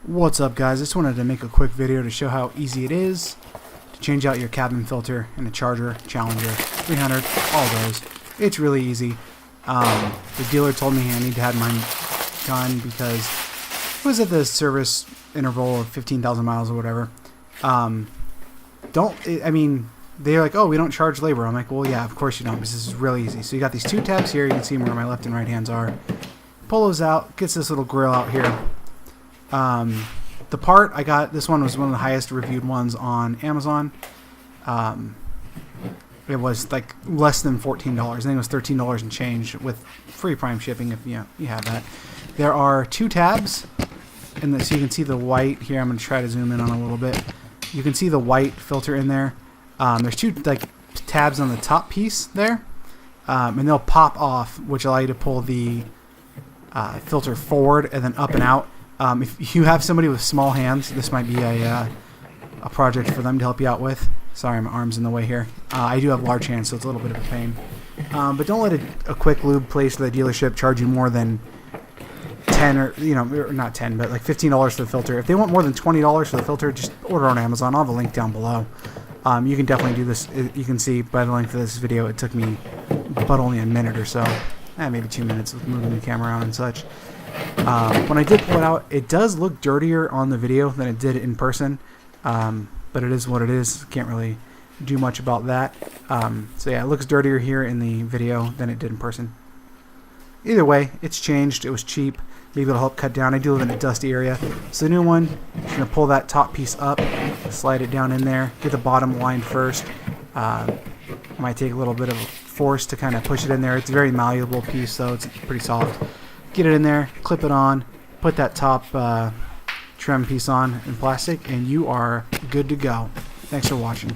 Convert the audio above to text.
What's up, guys? Just wanted to make a quick video to show how easy it is to change out your cabin filter in a Charger, Challenger, 300, all those. It's really easy. The dealer told me I need to have mine done because it was at the service interval of 15,000 miles or whatever. They're like, oh, we don't charge labor. I'm like, well, yeah, of course you don't, because this is really easy. So you got these two tabs here. You can see where my left and right hands are. Pull those out, gets this little grill out here. The part I got, this one was one of the highest reviewed ones on Amazon. It was like less than $14. I think it was $13 and change with free Prime shipping if you have that. There are two tabs, and so you can see the white here. I'm going to try to zoom in on a little bit. You can see the white filter in there. There's two tabs on the top piece there, and they'll pop off, which allow you to pull the filter forward and then up and out. If you have somebody with small hands, this might be a project for them to help you out with. Sorry, my arm's in the way here. I do have large hands, so it's a little bit of a pain. But don't let a quick lube place at the dealership charge you more than 10 or not 10, but like $15 for the filter. If they want more than $20 for the filter, just order on Amazon. I'll have a link down below. You can definitely do this. You can see by the length of this video, it took me but only a minute or so. Maybe 2 minutes with moving the camera around and such. When I did pull it out, it does look dirtier on the video than it did in person, but it is what it is. Can't really do much about that. So yeah, it looks dirtier here in the video than it did in person. Either way, it's changed. It was cheap. Maybe it'll help cut down. I do live in a dusty area. So the new one, you're going to pull that top piece up, slide it down in there, get the bottom lined first. Might take a little bit of force to kind of push it in there. It's a very malleable piece, so it's pretty soft. Get it in there, clip it on, put that top trim piece on in plastic, and you are good to go. Thanks for watching.